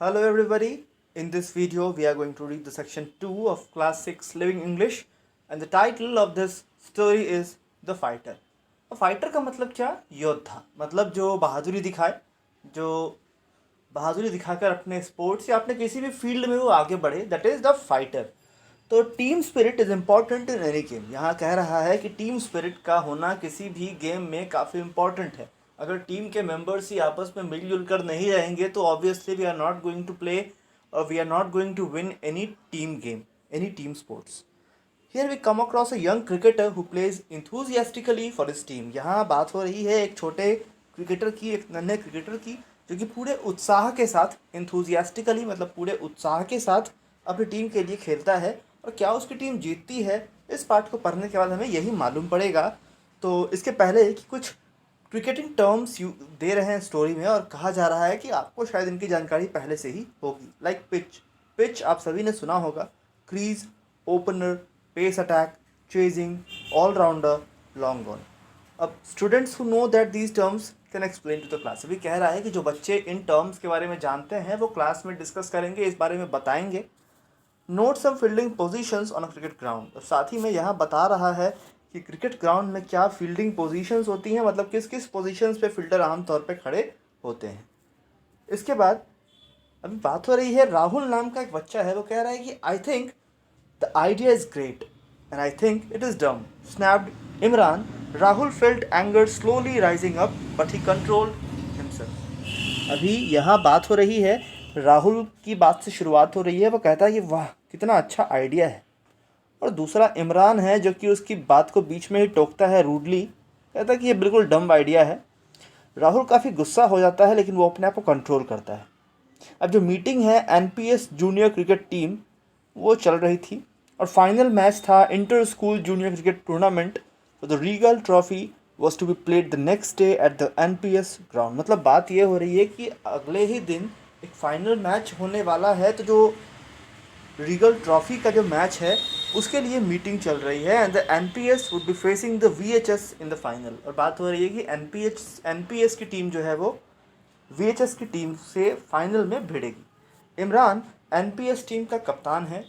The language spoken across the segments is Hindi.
Hello everybody. In this video we are going to read the section 2 of class 6 Living English and the title of this story is The Fighter. A fighter का मतलब क्या? योद्धा. मतलब जो बहादुरी दिखाए, जो बहादुरी दिखाकर अपने स्पोर्ट्स या अपने किसी भी फील्ड में वो आगे बढ़े, दैट इज़ द फाइटर. तो team spirit is important in any game. यहाँ कह रहा है कि टीम स्पिरिट का होना किसी भी गेम में काफ़ी इम्पॉर्टेंट है. अगर टीम के मेंबर्स ही आपस में मिलजुल कर नहीं रहेंगे तो obviously we are not going to play और we are not going to win any team game, any team sports. Here we come across a young cricketer who plays enthusiastically for his team. यहाँ बात हो रही है एक छोटे क्रिकेटर की, एक नन्हे क्रिकेटर की, जो कि पूरे उत्साह के साथ, enthusiastically मतलब पूरे उत्साह के साथ अपनी टीम के लिए खेलता है. और क्या उसकी टीम जीतती है, इस पार्ट को पढ़ने के बाद हमें यही मालूम पड़ेगा. तो इसके पहले कि कुछ क्रिकेटिंग टर्म्स दे रहे हैं स्टोरी में और कहा जा रहा है कि आपको शायद इनकी जानकारी पहले से ही होगी. Like pitch. पिच आप सभी ने सुना होगा. Crease, opener, pace attack, chasing, allrounder, long on. अब students who know that these terms can explain to the class. अभी कह रहा है कि जो बच्चे इन टर्म्स के बारे में जानते हैं वो क्लास में डिस्कस करेंगे, इस बारे में बताएंगे. Note some fielding positions on a cricket ground. और साथ ही में यहाँ बता रहा है कि क्रिकेट ग्राउंड में क्या फील्डिंग पोजीशंस होती हैं, मतलब किस किस पोजीशंस पे फील्डर आमतौर पे खड़े होते हैं. इसके बाद अभी बात हो रही है, राहुल नाम का एक बच्चा है, वो कह रहा है कि I think the idea is great and I think it is dumb. Snapped Imran. Rahul felt anger slowly rising up but he controlled himself. अभी यहाँ बात हो रही है, राहुल की बात से शुरुआत हो रही है. वो कहता है कि वाह कितना अच्छा आइडिया है. और दूसरा इमरान है जो कि उसकी बात को बीच में ही टोकता है रूडली. कहता है कि ये बिल्कुल डम आइडिया है. राहुल काफ़ी गुस्सा हो जाता है लेकिन वो अपने आप को कंट्रोल करता है. अब जो मीटिंग है एनपीएस जूनियर क्रिकेट टीम, वो चल रही थी और फाइनल मैच था inter school junior cricket tournament. The regal trophy was to be played the next day at the NPS ground. मतलब बात ये हो रही है कि अगले ही दिन एक फाइनल मैच होने वाला है. तो जो रीगल ट्रॉफी का जो मैच है उसके लिए मीटिंग चल रही है and the NPS would be facing the VHS in the final. और बात हो रही है कि एनपीएस की टीम जो है वो वीएचएस की टीम से फाइनल में भिड़ेगी. इमरान एनपीएस टीम का कप्तान है.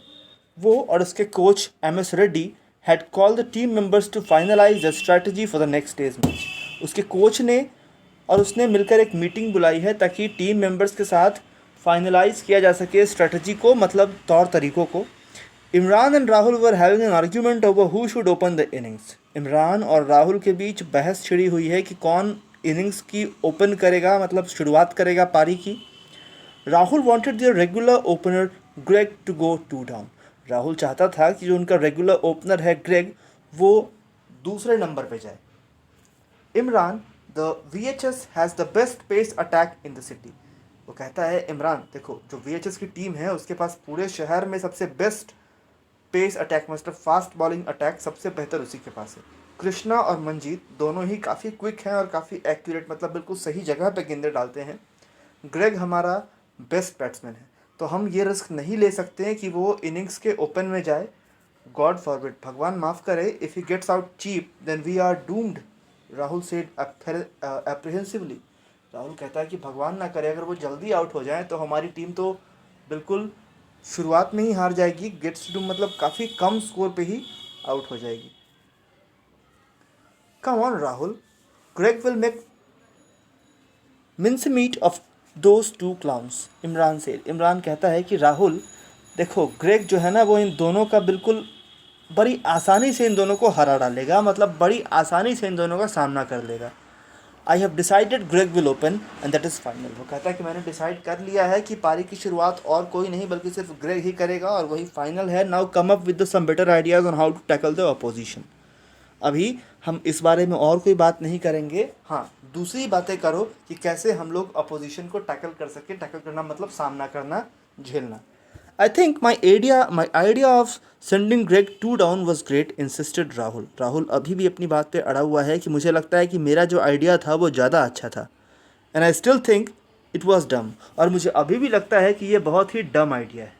वो और उसके coach MS Reddy had call the team members to finalise the strategy for the next days match. उसके कोच ने और उसने मिलकर एक मीटिंग बुलाई है ताकि टीम मेंबर्स के साथ फाइनलाइज किया जा सके स्ट्रेटजी को, मतलब तौर तरीक़ों को. Imran and Rahul were having an argument over who should open the innings. Imran और राहुल के बीच बहस छिड़ी हुई है कि कौन इनिंग्स की ओपन करेगा, मतलब शुरुआत करेगा पारी की. Rahul wanted their regular opener Greg to go 2 down. Rahul चाहता था कि जो उनका रेगुलर ओपनर है ग्रेग, वो दूसरे नंबर पे जाए. Imran the VHS has the best pace attack in the city. वो कहता है इमरान, देखो जो वीएचएस की टीम है उसके पास पूरे शहर में सबसे बेस्ट पेस अटैक, मतलब फास्ट बॉलिंग अटैक सबसे बेहतर उसी के पास है. कृष्णा और मंजीत दोनों ही काफ़ी क्विक हैं और काफ़ी एक्यूरेट, मतलब बिल्कुल सही जगह पे गेंदें डालते हैं. ग्रेग हमारा बेस्ट बैट्समैन है, तो हम ये रिस्क नहीं ले सकते हैं कि वो इनिंग्स के ओपन में जाए. गॉड फॉरबिड, भगवान माफ़ करे, if he gets out cheap then we are doomed. Rahul said apprehensively. Rahul कहता है कि भगवान ना करे अगर वो जल्दी आउट हो जाए तो हमारी टीम तो बिल्कुल शुरुआत में ही हार जाएगी. गेट्स टू मतलब काफ़ी कम स्कोर पे ही आउट हो जाएगी. Come on Rahul, Greg will make mince meat of those 2 clowns. Imran से इमरान कहता है कि राहुल देखो, ग्रेग जो है ना वो इन दोनों का बिल्कुल बड़ी आसानी से इन दोनों को हरा डालेगा, मतलब बड़ी आसानी से इन दोनों का सामना कर लेगा. I have decided Greg will open and that is final. वो कहता है कि मैंने डिसाइड कर लिया है कि पारी की शुरुआत और कोई नहीं बल्कि सिर्फ ग्रेग ही करेगा और वही फाइनल है. Now come up with some better ideas on how to tackle the opposition. अभी हम इस बारे में और कोई बात नहीं करेंगे. हाँ, दूसरी बातें करो कि कैसे हम लोग अपोजिशन को टैकल कर सकें. टैकल करना मतलब सामना करना, झेलना. I think my idea of sending Greg 2 down was great, insisted Rahul. Rahul अभी भी अपनी बात पे अड़ा हुआ है कि मुझे लगता है कि मेरा जो आइडिया था वो ज़्यादा अच्छा था. And I still think it was डम. और मुझे अभी भी लगता है कि ये बहुत ही डम आइडिया है.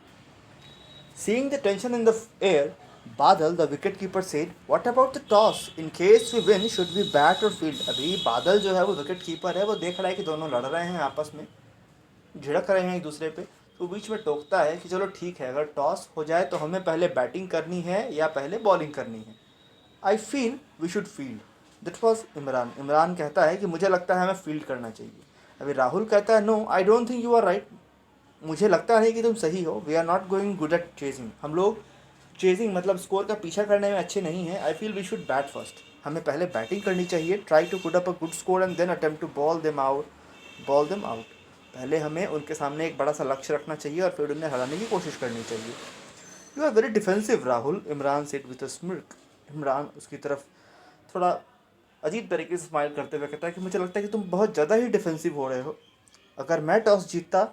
Seeing the tension in the air, Badal the wicket keeper said, what about the toss, in case we win should we bat और फील्ड. अभी बादल जो है वो विकेट कीपर है, वो देख रहा है कि दोनों लड़ रहे हैं आपस में, झिड़क रहे हैं एक दूसरे पे. वो बीच में टोकता है कि चलो ठीक है, अगर टॉस हो जाए तो हमें पहले बैटिंग करनी है या पहले बॉलिंग करनी है। I feel we should field. That was Imran. Imran कहता है कि मुझे लगता है हमें फील्ड करना चाहिए। अभी राहुल कहता है no I don't think you are right. मुझे लगता नहीं कि तुम सही हो। We are not going good at chasing. हम लोग चेजिंग मतलब स्कोर का पीछा करने में अच्छे नहीं हैं। I feel we should bat first. हमें पहले बैटिंग करनी चाहिए। Try to put up a good score and then attempt to bowl them out. पहले हमें उनके सामने एक बड़ा सा लक्ष्य रखना चाहिए और फिर उन्हें हराने की कोशिश करनी चाहिए। You are very defensive Rahul, Imran said with a smirk. Imran उसकी तरफ थोड़ा अजीब तरीके से स्माइल करते हुए कहता है कि मुझे लगता है कि तुम बहुत ज़्यादा ही डिफेंसिव हो रहे हो। अगर मैं टॉस जीतता,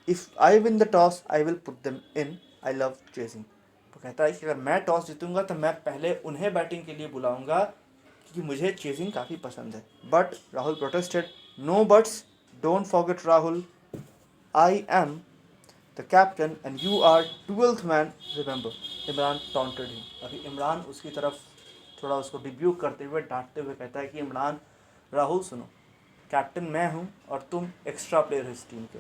if I win the toss I will put them in. I love chasing. वो कहता है कि अगर मैं टॉस जीतूंगा तो मैं पहले उन्हें बैटिंग के लिए बुलाऊंगा क्योंकि मुझे चेजिंग काफ़ी पसंद है। But Rahul protested, no buts, don't forget Rahul, I am the captain and you are 12th man, remember. Imran taunted him. अभी इमरान उसकी तरफ थोड़ा उसको रिब्यूक करते हुए, डांटते हुए कहता है कि इमरान, राहुल सुनो, कैप्टन मैं हूँ और तुम एक्स्ट्रा प्लेयर हो इस टीम के।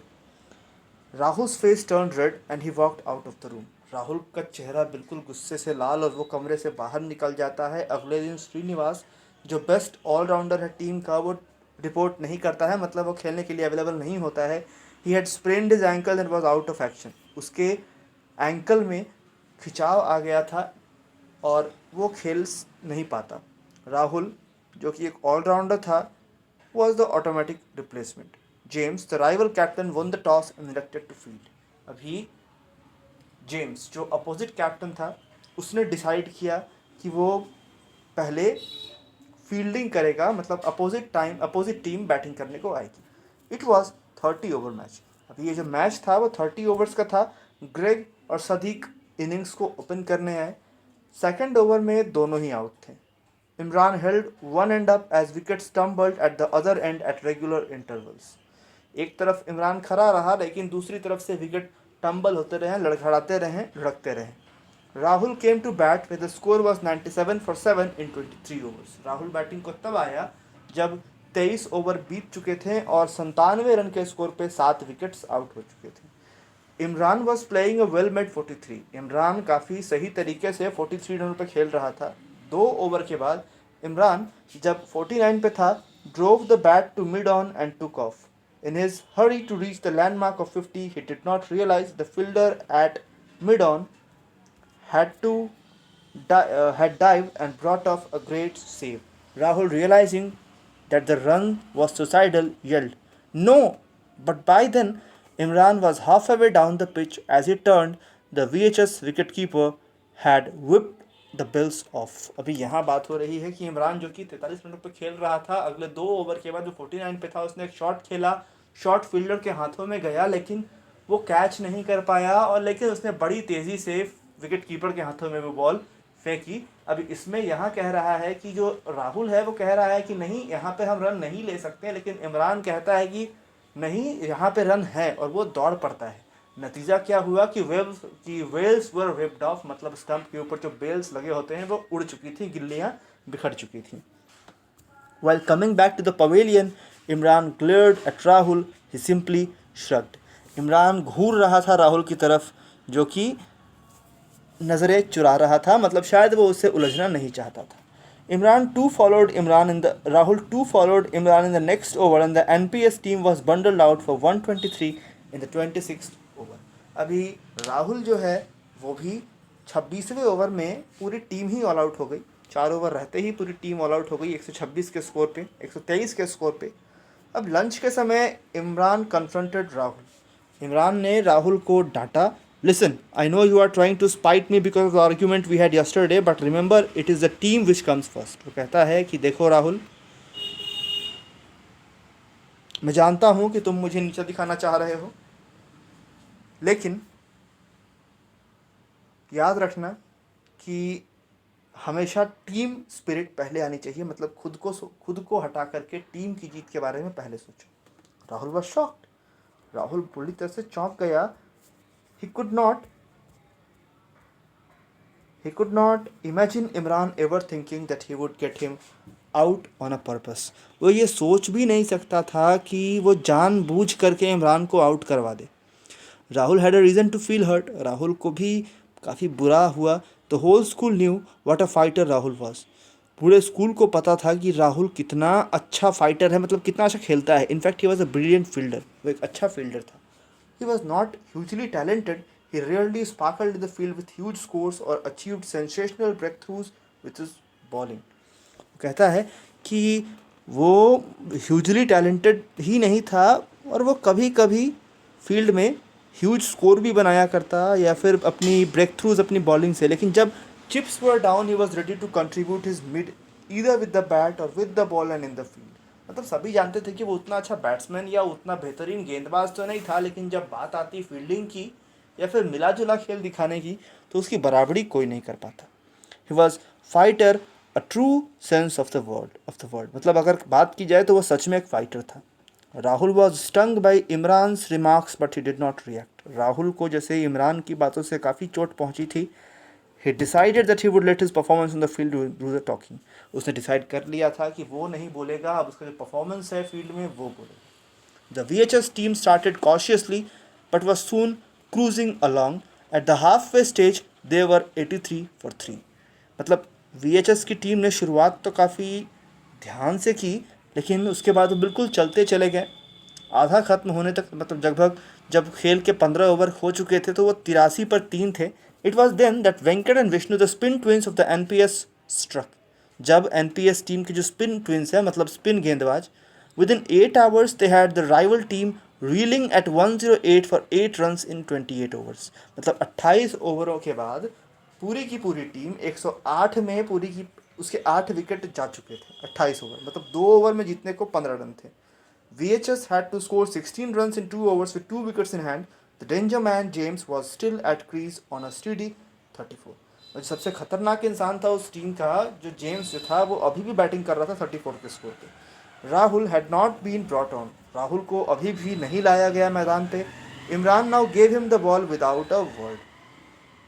Rahul's face turn red and he walked out of the room. Rahul का चेहरा बिल्कुल गुस्से से लाल और वो कमरे से बाहर निकल जाता है। अगले दिन श्रीनिवास, जो बेस्ट ऑलराउंडर है टीम का, वो रिपोर्ट नहीं करता है, मतलब वो खेलने के लिए अवेलेबल नहीं होता है। He had sprained his ankle and was out of action. उसके एंकल में खिंचाव आ गया था और वो खेल नहीं पाता। राहुल, जो कि एक ऑलराउंडर था, was the automatic replacement. James, the rival captain, won the toss and elected to field. अभी जेम्स, जो अपोजिट कैप्टन था, उसने डिसाइड किया कि वो पहले फील्डिंग करेगा, मतलब अपोजिट टीम बैटिंग करने को आएगी। It was 30 over match. अभी ये जो मैच था वो 30 ओवर्स का था। ग्रेग और सदीक इनिंग्स को ओपन करने आए। सेकेंड ओवर में दोनों ही आउट थे। Imran held one end up as wickets tumbled at the other end at regular intervals. एक तरफ इमरान खड़ा रहा लेकिन दूसरी तरफ से विकेट टम्बल होते रहे, लड़खड़ाते रहे, लुढ़कते रहे। Rahul came to bat with the score was 97 for 7 in 23 overs. Rahul batting को तब आया जब 23 ओवर बीत चुके थे और 97 रन के स्कोर पे 7 विकेट्स आउट हो चुके थे। Imran was playing a well made 43। Imran काफ़ी सही तरीके से 43 रन पर खेल रहा था। 2 ओवर के बाद इमरान जब 49 पे था, drove the bat to mid on and took off. In his hurry to reach the landmark of 50, he did not realise the fielder at mid on had dived and brought off a great save. Rahul, realizing that the run was suicidal, yelled, "No!" But by then, Imran was halfway down the pitch as he turned. The VHS wicketkeeper had whipped the bills of. अभी यहाँ बात हो रही है कि इमरान, जो कि 43 मिनट पर खेल रहा था, अगले 2 ओवर के बाद जो 49 पे था, उसने एक शॉट खेला। शॉट फील्डर के हाथों में गया लेकिन वो कैच नहीं कर पाया, और लेकिन उसने बड़ी तेज़ी से विकेट कीपर के हाथों में वो बॉल फेंकी। अभी इसमें यहाँ कह रहा है कि जो राहुल है वो कह रहा है कि नहीं, यहाँ पे हम रन नहीं ले सकते, लेकिन इमरान कहता है कि नहीं, यहाँ पे रन है, और वो दौड़ पड़ता है। नतीजा क्या हुआ कि वेल्स वर वेप्ड ऑफ, मतलब स्टंप के ऊपर जो बेल्स लगे होते हैं वो उड़ चुकी थी, गिल्लियाँ बिखर चुकी थी। While coming back to the pavilion, Imran glared at Rahul. He simply shrugged. Imran घूर रहा था राहुल की तरफ, जो कि नज़रें चुरा रहा था, मतलब शायद वो उससे उलझना नहीं चाहता था। Rahul too followed Imran in the next over, and the NPS team was bundled out for 123 in the 26th over. अभी राहुल जो है वो भी 26वें ओवर में पूरी टीम ही ऑल आउट हो गई। 4 ओवर रहते ही पूरी टीम ऑल आउट हो गई 126 के स्कोर पे, 123 के स्कोर पे। अब लंच के समय इमरान कन्फ्रंटेड राहुल। इमरान ने राहुल को डांटा। Listen, I know you are trying to spite me because of the argument we had yesterday, but remember, it is the team which comes first. वो कहता है कि देखो राहुल, मैं जानता हूँ कि तुम मुझे नीचा दिखाना चाह रहे हो, लेकिन याद रखना कि हमेशा टीम स्पिरिट पहले आनी चाहिए, मतलब खुद को हटा करके टीम की जीत के बारे में पहले सोचो। Rahul was shocked. राहुल पूरी तरह से चौंक गया। He could not imagine Imran ever thinking that he would get him out on a purpose. वो ये सोच भी नहीं सकता था कि वो जानबूझ करके इमरान को आउट करवा दे। Rahul had a reason to feel hurt, Rahul को भी काफ़ी बुरा हुआ. The whole school knew what a fighter Rahul was. पूरे स्कूल को पता था कि राहुल कितना अच्छा फाइटर है, मतलब कितना अच्छा खेलता है. In fact he was a brilliant fielder, वो एक अच्छा फील्डर था. He was not hugely talented, he rarely sparkled in the field with huge scores और achieved sensational breakthroughs with his bowling. कहता है कि वो ह्यूजली टैलेंटेड ही नहीं था और वो कभी कभी फील्ड में ह्यूज स्कोर भी बनाया करता या फिर अपनी ब्रेक थ्रूज अपनी बॉलिंग से. लेकिन जब chips were down he was ready to contribute his mid either with the bat और with the ball and in the field. मतलब सभी जानते थे कि वो उतना अच्छा बैट्समैन या उतना बेहतरीन गेंदबाज तो नहीं था, लेकिन जब बात आती फील्डिंग की या फिर मिला जुला खेल दिखाने की तो उसकी बराबरी कोई नहीं कर पाता. He was fighter a true sense of the word मतलब अगर बात की जाए तो वो सच में एक फाइटर था. Rahul was stung by Imran's remarks but he did not react. Rahul को जैसे इमरान की बातों से काफ़ी चोट पहुंची थी. ही decided that he would let his performance on the field do the talking. उसने डिसाइड कर लिया था कि वो नहीं बोलेगा, अब उसका जो परफॉर्मेंस है फील्ड में वो बोलेगा. The VHS team started cautiously but was soon cruising along. At the halfway stage, they were 83 for 3. मतलब VHS की टीम ने शुरुआत तो काफ़ी ध्यान से की, लेकिन उसके बाद वो बिल्कुल चलते चले गए. आधा ख़त्म होने तक मतलब लगभग जब खेल के 15 ओवर हो चुके थे तो वो 83 पर 3 थे. It was then that Venkat and Vishnu the spin twins of the NPS struck. जब NPS टीम के जो स्पिन ट्विंस है मतलब स्पिन गेंदबाज, within 8 hours they had the rival team reeling at 108 for 8 runs in 28 overs. मतलब 28 ओवरों के बाद पूरी की पूरी टीम 108 में पूरी की उसके 8 विकेट जा चुके थे. 28 ओवर मतलब 2 ओवर में जीतने को 15 रन थे. VHS had to score 16 runs in 2 overs with 2 wickets in hand. The danger man James was still at crease on a steady 34. और सबसे खतरनाक इंसान था उस टीम का जो जेम्स जो था वो अभी भी बैटिंग कर रहा था 34 के स्कोर पे. Rahul had not been brought on. Rahul को अभी भी नहीं लाया गया मैदान पे. Imran now gave him the ball without a word.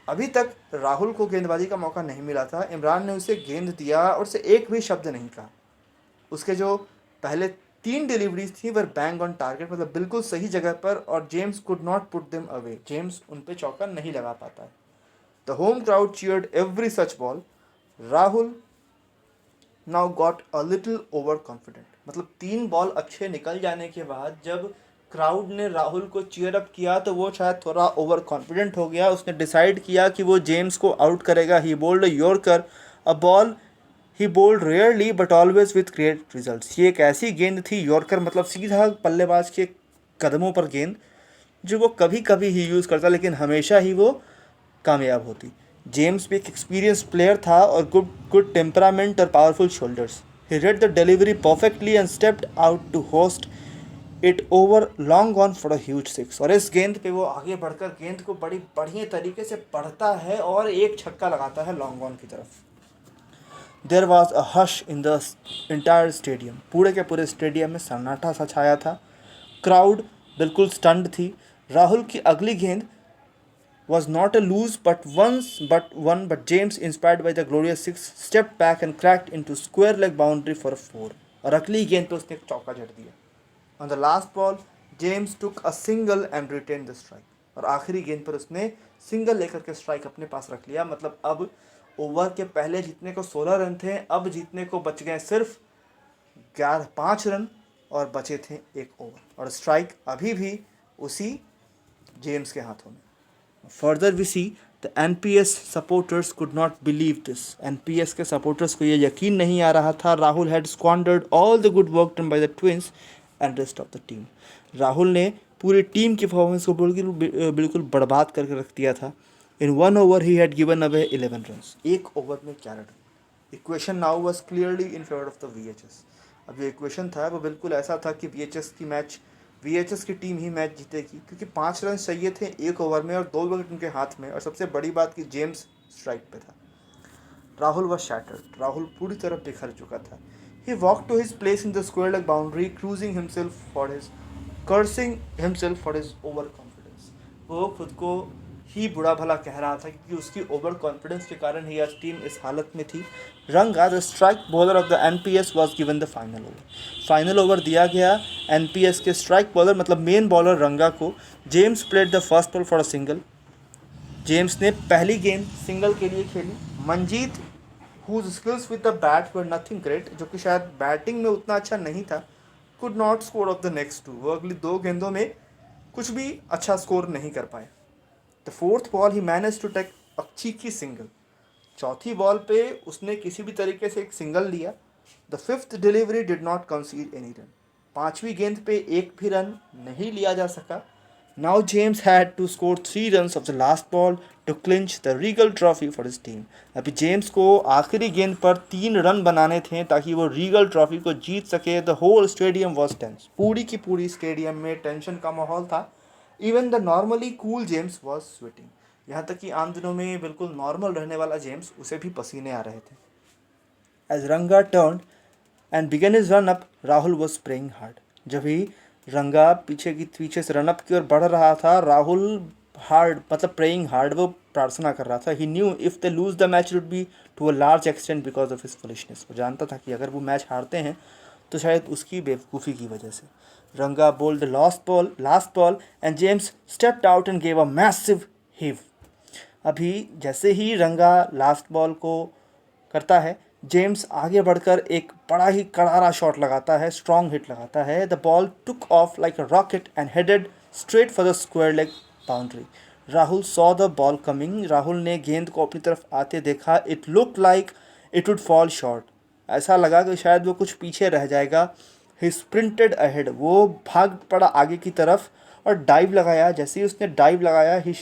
अभी तक राहुल को गेंदबाजी का मौका नहीं मिला था. इमरान ने उसे गेंद दिया और उसे एक भी शब्द नहीं कहा. उसके जो पहले 3 डिलीवरीज थी वर बैंग ऑन टारगेट, मतलब बिल्कुल सही जगह पर, और James could not put them away. James उन पे चौका नहीं लगा पाता है. The home crowd cheered every such ball. Rahul now got a little over confident. मतलब 3 बॉल अच्छे निकल जाने के बाद जब क्राउड ने राहुल को चीयर अप किया तो वो शायद थोड़ा ओवर कॉन्फिडेंट हो गया. उसने डिसाइड किया कि वो जेम्स को आउट करेगा. He bowled a yorker, a ball he bowled rarely but always with great results. ये एक ऐसी गेंद थी, यॉर्कर मतलब सीधा बल्लेबाज के कदमों पर गेंद, जो वो कभी कभी ही यूज़ करता लेकिन हमेशा ही वो कामयाब होती. जेम्स भी एक एक्सपीरियंस प्लेयर था और गुड टेम्परामेंट और powerful shoulders. He read the delivery perfectly and stepped out to hoist it over long on for a huge 6. और इस गेंद पे वो आगे बढ़कर गेंद को बड़ी बढ़िया तरीके से पढ़ता है और एक छक्का लगाता है लॉन्ग ऑन की तरफ. There was a hush in the entire stadium. पूरे के पूरे स्टेडियम में सन्नाटा सा छाया था. क्राउड बिल्कुल स्टंड थी. राहुल की अगली गेंद was not a lose but one, but James, inspired by the glorious 6, stepped back and cracked into square leg boundary for a 4. और अगली गेंद पे उसने एक चौका जड़ दिया. On the last ball, James took a single and retained the strike. और आखिरी गेंद पर उसने सिंगल लेकर के स्ट्राइक अपने पास रख लिया. मतलब अब ओवर के पहले जीतने को 16 रन थे, अब जीतने को बच गए सिर्फ 5 रन और बचे थे 1 ओवर, और स्ट्राइक अभी भी उसी जेम्स के हाथों में. Further we see the NPS supporters could not believe this. NPS के supporters को ये यकीन नहीं आ रहा था. Rahul had squandered all the good work done by the twins and rest of the team. Rahul ने पूरी टीम की परफॉर्मेंस को बिल्कुल बर्बाद करके रख दिया था. In 1 over he had given away 11 runs. एक ओवर में 11 run. Equation now was clearly in favor of the VHS. अब जो इक्वेशन था वो बिल्कुल ऐसा था कि VHS की टीम ही मैच जीतेगी, क्योंकि 5 रन चाहिए थे 1 ओवर में और 2 विकेट उनके हाथ में, और सबसे बड़ी बात कि जेम्स स्ट्राइक पे था. Rahul was shattered. राहुल पूरी तरह बिखर चुका था. He walk to his place in the square leg boundary cruising himself for his cursing himself for his over confidence. वो खुद को ही बुरा भला कह रहा था क्योंकि उसकी ओवर कॉन्फिडेंस के कारण ही आज टीम इस हालत में थी। रंगा the strike bowler of the NPS was given the final over. Final over दिया गया एनपीएस के स्ट्राइक बॉलर मतलब मेन बॉलर रंगा को। James played the first ball for a single. James ने पहली गेंद सिंगल के लिए खेली। Manjeet whose skills with the bat were nothing great, जो कि शायद बैटिंग में उतना अच्छा नहीं था, could not score of the next two, वो अगली दो गेंदों में कुछ भी अच्छा स्कोर नहीं कर पाए। The fourth ball he manage to take a cheeky single. चौथी बॉल पे उसने किसी भी तरीके से एक सिंगल लिया। The fifth delivery did not concede any run. पांचवी गेंद पे एक भी रन नहीं लिया जा सका। Now James had to score 3 runs off the last ball to clinch the regal trophy for his team. अभी जेम्स को आखिरी गेंद पर 3 रन बनाने थे ताकि वो रीगल ट्रॉफी को जीत सके। The whole stadium was tense. पूरी की पूरी स्टेडियम में टेंशन का माहौल था। Even the normally cool James was sweating. यहाँ तक कि आम दिनों में बिल्कुल नॉर्मल रहने वाला जेम्स, उसे भी पसीने आ रहे थे। एज रंगा turn and begun is run up, Rahul was praying hard. जब ही रंगा पीछे से रन अप की ओर बढ़ रहा था, राहुल हार्ड मतलब प्रेइंग हार्ड, वो प्रार्थना कर रहा था। He knew if they lose the match would be to a large extent because of his foolishness. वो जानता था कि अगर वो मैच हारते हैं तो शायद उसकी बेवकूफ़ी की वजह से। Ranga bowled the last ball and James stepped out and gave a massive heave. अभी जैसे ही रंगा लास्ट बॉल को करता है, जेम्स आगे बढ़कर एक बड़ा ही करारा शॉट लगाता है, स्ट्रॉन्ग हिट लगाता है। The ball took off like a rocket and headed straight for the square leg boundary. Rahul saw the ball coming. Rahul ने गेंद को अपनी तरफ आते देखा। It look like it would fall short. ऐसा लगा कि शायद वो कुछ पीछे रह जाएगा। ही स्प्रिंटेड अहेड। वो भाग पड़ा आगे की तरफ और डाइव लगाया। जैसे ही उसने डाइव लगाया, he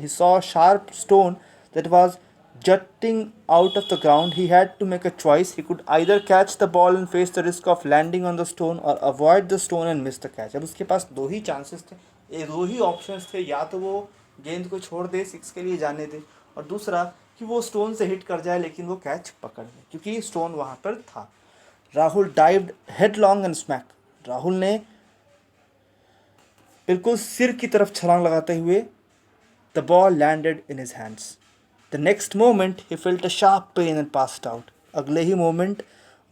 saw sharp stone that was jutting out of the ground. He had to make a choice. He could either catch the ball and face the risk of landing on the stone or avoid the stone and miss the catch. अब उसके पास दो ही चांसेस थे, ये दो ही ऑप्शंस थे। या तो वो गेंद को छोड़ दे, सिक्स के लिए जाने दे, और दूसरा कि वो स्टोन से हिट कर जाए लेकिन वो कैच पकड़ ले क्योंकि स्टोन वहाँ पर था। Rahul dived headlong and smack. Rahul ने बिल्कुल सिर की तरफ छलांग लगाते हुए the ball landed in his hands. The next moment he felt a sharp pain and passed out. अगले ही मोमेंट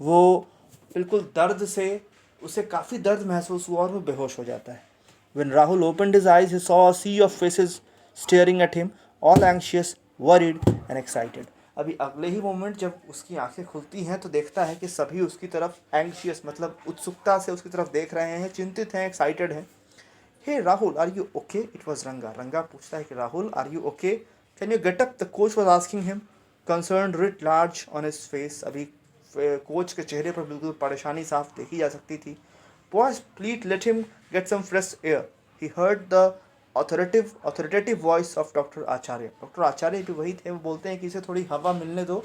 वो बिल्कुल दर्द से, उसे काफ़ी दर्द महसूस हुआ और वो बेहोश हो जाता है। When Rahul opened his eyes, he saw a sea of faces staring at him, all anxious, worried and excited. अभी अगले ही मोमेंट जब उसकी आंखें खुलती हैं तो देखता है कि सभी उसकी तरफ एंग्शियस मतलब उत्सुकता से उसकी तरफ देख रहे हैं, चिंतित हैं, एक्साइटेड हैं। Hey Rahul, are you okay? It was Ranga. Ranga पूछता है कि Rahul, are you okay? Can you get up? The coach was asking him. Concern writ large on his face. अभी कोच के चेहरे पर बिल्कुल परेशानी साफ देखी जा सकती थी। Boys please let him get some fresh air. He heard the authoritative voice of doctor Acharya. Doctor Acharya भी वही थे। वो बोलते हैं कि इसे थोड़ी हवा मिलने दो।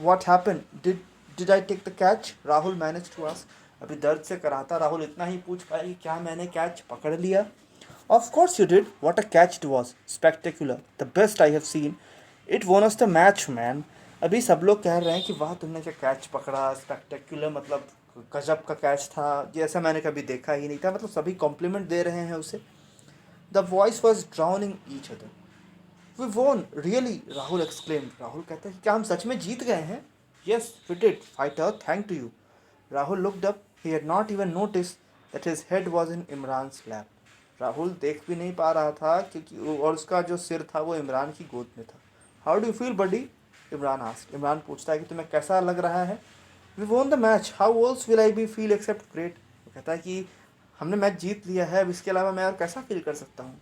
what happened? Did I take the catch? Rahul managed to ask. अभी दर्द से कराहता राहुल इतना ही पूछ पाया कि क्या मैंने कैच पकड़ लिया? Of course you did. What a catch it was. Spectacular. The best I have seen. It won us the match, man. अभी सब लोग कह रहे हैं कि वाह तुमने क्या कैच पकड़ा, स्पेक्टेकुलर मतलब गजब का कैच था, जैसा मैंने कभी देखा ही नहीं था। मतलब सभी कॉम्प्लीमेंट दे रहे हैं उसे। The voice was drowning each other. We won really, Rahul exclaimed. Rahul कहता है कि क्या हम सच में जीत गए हैं? Yes we did fighter, thank to you. Rahul looked up. He had not even notice that his head was in Imran's lap. Rahul देख भी नहीं पा रहा था क्योंकि और उसका जो सिर था वो इमरान की गोद में था। How do you feel buddy? Imran asked. Imran पूछता है कि तुम्हें कैसा लग रहा है? We won the match, how else will I be feel except great. वो कहता है कि हमने मैच जीत लिया है, अब इसके अलावा मैं और कैसा फील कर सकता हूँ?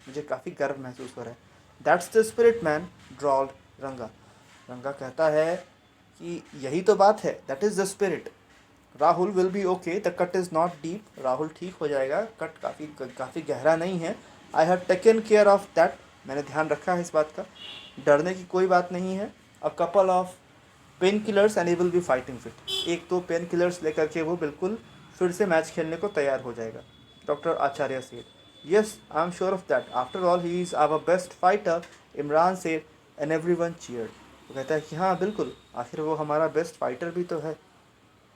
मुझे काफ़ी गर्व महसूस हो रहा है। दैट्स द स्पिरिट मैन, ड्रॉल्ड रंगा। रंगा कहता है कि यही तो बात है, that is the spirit. Rahul will be okay, the cut is not deep. Rahul ठीक हो जाएगा, कट काफ़ी गहरा नहीं है। I have taken care of that, मैंने ध्यान रखा है इस बात का। डरने की कोई बात नहीं है। A couple of pain killers and he will be fighting fit. एक तो पेन किलर्स लेकर के वो बिल्कुल फिर से मैच खेलने को तैयार हो जाएगा। Doctor Acharya said. Yes I am sure of that, after all he is our best fighter, Imran said and everyone cheered. वो कहता है कि हाँ बिल्कुल, आखिर वो हमारा बेस्ट फाइटर भी तो है।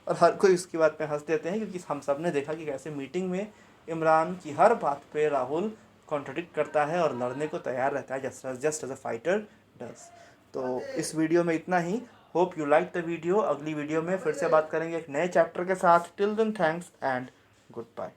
और हर कोई उसकी बात पे हंस देते हैं क्योंकि हम सब ने देखा कि कैसे मीटिंग में इमरान की हर बात पे राहुल कॉन्ट्रडिक्ट करता है और लड़ने को तैयार रहता है just as a fighter does. तो इस वीडियो में इतना ही। Hope you like the video. अगली वीडियो में फिर से बात करेंगे एक नए चैप्टर के साथ। Till then thanks and good bye.